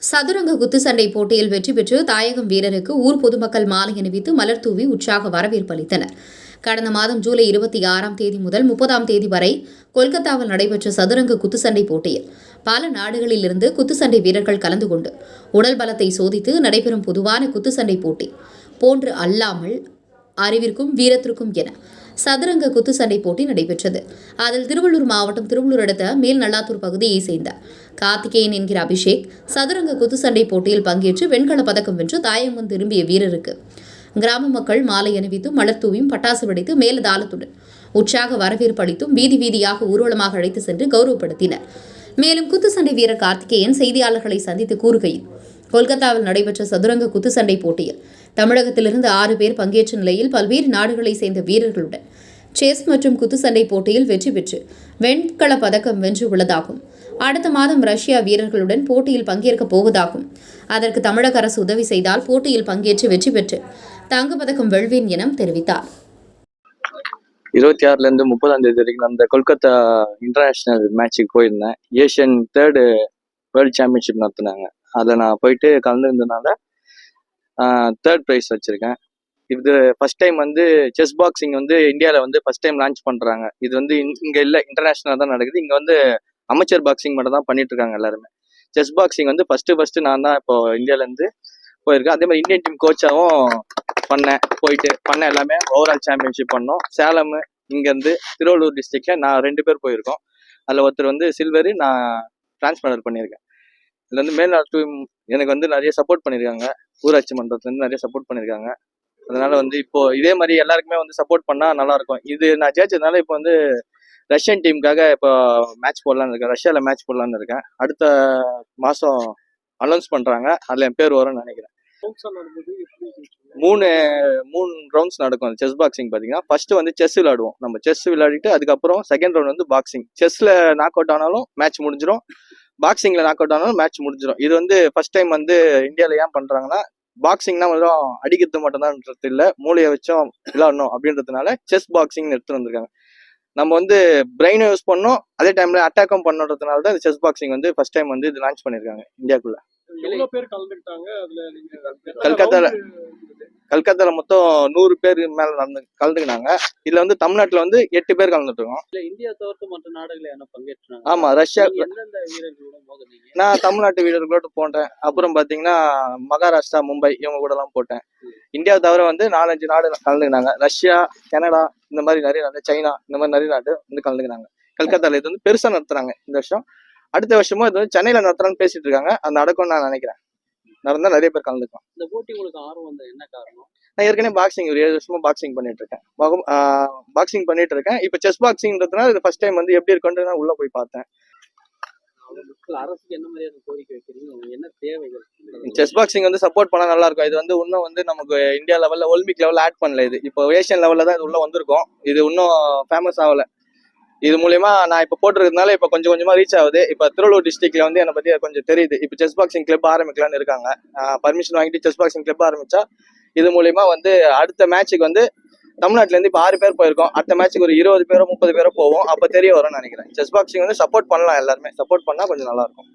சதுரங்க குத்துச்சண்டை போட்டியில் வெற்றி பெற்று தாயகம் வீரருக்கு ஊர் பொதுமக்கள் மாலை அணிவித்து மலர் தூவி உற்சாக வரவேற்பு அளித்தனர். கடந்த மாதம் ஜூலை 26ஆம் தேதி முதல் 30ஆம் தேதி வரை கொல்கத்தாவில் நடைபெற்ற சதுரங்க குத்துச்சண்டை போட்டியில் பல நாடுகளிலிருந்து குத்துச்சண்டை வீரர்கள் கலந்து கொண்டு உடல் பலத்தை சோதித்து நடைபெறும் பொதுவான குத்துச்சண்டை போட்டி போன்று அல்லாமல் அறிவிற்கும் வீரத்திற்கும் என சதுரங்க குத்துச்சண்டை போட்டி நடைபெற்றது. அதில் திருவள்ளூர் மாவட்டம் திருவள்ளூர் அடுத்த மேல் நல்லாத்தூர் பகுதியைச் சேர்ந்த கார்த்திகேயன் என்கிற அபிஷேக் சதுரங்க குத்துச்சண்டை போட்டியில் பங்கேற்று வெண்கலப் பதக்கம் வென்று தாயகம் திரும்பிய வீரருக்கு கிராம மக்கள் மாலை அணிவித்தும் மலர் தூவியும் பட்டாசு வெடித்து மேலதாளத்துடன் உற்சாக வரவேற்பு அளித்தும் வீதி வீதியாக ஊர்வலமாக அழைத்து சென்று கௌரவப்படுத்தினர். மேலும் குத்துச்சண்டை வீரர் கார்த்திகேயன் செய்தியாளர்களை சந்தித்து கூறுகையில், கொல்கத்தாவில் நடைபெற்ற சதுரங்க குத்துச்சண்டை போட்டியில் தமிழகத்திலிருந்து 6 பேர் பங்கேற்ற நிலையில் பல்வேறு நாடுகளைச் சேர்ந்த வீரர்களுடன் செஸ் மற்றும் குத்துச்சண்டை போட்டியில் வெற்றி பெற்று வெண்கலப் பதக்கம் வென்று உள்ளதாகவும், அடுத்த மாதம் ரஷ்யா வீரர்களுடன் போட்டியில் பங்கேற்கப் போவதாகவும், அதற்கு தமிழக அரசு உதவி செய்தால் போட்டியில் பங்கேற்று வெற்றி பெற்று தங்கப்பதக்கம் வெல்வேன் என தெரிவித்தார். 26 இருந்து 30ஆம் தேதி வரைக்கும் அந்த கொல்கத்தா இன்டர்நேஷனல் மேட்சுக்கு போயிருந்தேன். ஏஷியன் 3rd வேர்ல்டு சாம்பியன்ஷிப் நடத்தினாங்க. அதில் நான் போயிட்டு கலந்துருந்ததுனால 3rd ப்ரைஸ் வச்சிருக்கேன். இது ஃபர்ஸ்ட் டைம் வந்து செஸ் பாக்ஸிங் வந்து இந்தியாவில் வந்து ஃபர்ஸ்ட் டைம் லான்ச் பண்ணுறாங்க. இது வந்து இங்கே இல்லை, இன்டர்நேஷனலாக தான் நடக்குது. இங்கே வந்து அமெச்சர் பாக்ஸிங் மட்டும் தான் பண்ணிட்டு இருக்காங்க எல்லாருமே. செஸ் பாக்ஸிங் வந்து ஃபர்ஸ்ட் நான் தான் இப்போ இந்தியாவிலேருந்து போயிருக்கேன். அதே மாதிரி இந்தியன் டீம் கோச்சாகவும் பண்ணேன் எல்லாமே. ஓவரால் சாம்பியன்ஷிப் பண்ணோம். சேலம் இங்கேருந்து திருவள்ளூர் டிஸ்ட்ரிக்டில் நான் 2 பேர் போயிருக்கோம். அதில் ஒருத்தர் வந்து சில்வரு, நான் டிரான்ஸ்பர் பண்ணியிருக்கேன். இதில் வந்து மேல்நாட்டு எனக்கு வந்து நிறைய சப்போர்ட் பண்ணியிருக்காங்க. ஊராட்சி மன்றத்துலேருந்து நிறைய சப்போர்ட் பண்ணியிருக்காங்க. அதனால வந்து இப்போ இதே மாதிரி எல்லாருக்குமே வந்து சப்போர்ட் பண்ணால் நல்லாயிருக்கும். இது நான் ஜெயிச்சதுனால இப்போ வந்து ரஷ்யன் டீமுக்காக இப்போ மேட்ச் போடலான்னு இருக்கேன். ரஷ்யாவில் மேட்ச் போடலான்னு இருக்கேன். அடுத்த மாதம் அனௌன்ஸ் பண்ணுறாங்க. அதில் என் பேர் வரும்னு நினைக்கிறேன். 3 ரவுண்ட்ஸ் நடக்கும் செஸ் பாக்ஸிங். பார்த்தீங்கன்னா ஃபர்ஸ்ட் வந்து செஸ் விளையாடுவோம். நம்ம செஸ் விளையாடிட்டு அதுக்கப்புறம் செகண்ட் ரவுண்ட் வந்து பாக்ஸிங். செஸ்ல நாக் அவுட் ஆனாலும் மேட்ச் முடிஞ்சிடும், பாக்ஸிங்ல நாக் அவுட் ஆனாலும் மேட்ச் முடிஞ்சிடும். இது வந்து ஃபர்ஸ்ட் டைம் வந்து இந்தியாவில் ஏன் பண்றாங்கன்னா, பாக்ஸிங்னா வெறும் அடிக்கிறது மட்டும் தான் இல்லை, மூளையை வச்சும் விளையாடணும் அப்படின்றதுனால செஸ் பாக்ஸிங் எடுத்துட்டு வந்திருக்காங்க. நம்ம வந்து பிரெயினை யூஸ் பண்ணோம், அதே டைம்ல அட்டாக்கும் பண்ணுறதுனால தான் இந்த செஸ் பாக்ஸிங் வந்து ஃபர்ஸ்ட் டைம் வந்து இது லான்ச் பண்ணியிருக்காங்க இந்தியாக்குள்ள. கல்கத்தால மொத்தம் 100 பேர் மேல கலந்துக்கினாங்க. இதுல வந்து தமிழ்நாட்டுல வந்து 8 பேர் கலந்துட்டு இருக்கோம். இந்தியா தவிர்த்து மற்ற நாடுகள் என்ன பங்கேற்றாங்க? ஆமா, ரஷ்யா. எந்தெந்த வீரர்களோட மோதினீங்க? நான் தமிழ்நாட்டு வீரர்களோட போட்டேன். அப்புறம் பாத்தீங்கன்னா மகாராஷ்டிரா, மும்பை இவங்க கூட எல்லாம் போட்டேன். இந்தியாவை தவிர வந்து 4-5 நாடு கலந்துக்கினாங்க. ரஷ்யா, கனடா, இந்த மாதிரி நிறைய நாடு, சைனா, இந்த மாதிரி நிறைய நாடு வந்து கலந்துக்கினாங்க. கல்கத்தால இது வந்து பெருசா நடத்துறாங்க இந்த வருஷம். அடுத்த வருஷமும் இது வந்து சென்னையில நடத்துறான்னு பேசிட்டு இருக்காங்க. அது நடக்கும்னு நான் நினைக்கிறேன். நடந்தா நிறைய பேர் கலந்துக்கலாம். இந்த போட்டி உங்களுக்கு ஆர்வம் வந்தது என்ன காரணம்? நான் ஏற்கனவே பாக்ஸிங் ஒரு 7 வருஷமா பாக்ஸிங் பண்ணிட்டு இருக்கேன். இப்போ செஸ் பாக்ஸிங்ன்றதுனால இது ஃபர்ஸ்ட் டைம் வந்து எப்படி இருக்குன்னு நான் உள்ள போய் பார்த்தேன். அரசுக்கு என்ன மாதிரியான கோரிக்கை வைக்கிறீங்க? என்ன தேவைகள்? செஸ் பாக்ஸிங் வந்து சப்போர்ட் பண்ணா நல்லா இருக்கும். இது வந்து இன்னும் வந்து நமக்கு இந்தியா லெவல்ல ஒலிம்பிக் லெவல்ல ஆட் பண்ணல. இது இப்போ ஏஷியன் லெவல்ல தான் இது உள்ள வந்திருக்கும். இது இன்னும் ஃபேமஸ் ஆகல. இது மூலியமா நான் இப்போ போட்டுருக்கிறதுனால இப்போ கொஞ்சம் கொஞ்சமா ரீச் ஆகுது. இப்போ திருவள்ளூர் டிஸ்ட்ரிக்ட்ல வந்து என்னை பத்தி கொஞ்சம் தெரியுது. இப்போ செஸ் பாக்ஸிங் கிளப் ஆரம்பிக்கலான்னு இருக்காங்க. பர்மிஷன் வாங்கிட்டு செஸ் பாக்ஸிங் கிளப் ஆரம்பிச்சா இது மூலியமா வந்து அடுத்த மேட்சுக்கு வந்து தமிழ்நாட்டுல இருந்து இப்போ 6 பேர் போயிருக்கோம். அடுத்த மேட்சுக்கு ஒரு 20 பேரோ 30 பேரோ போவோம். அப்போ தெரிய வரும்னு நினைக்கிறேன். செஸ் பாக்ஸிங் வந்து சப்போர்ட் பண்ணலாம், எல்லாருமே சப்போர்ட் பண்ணா கொஞ்சம் நல்லா இருக்கும்.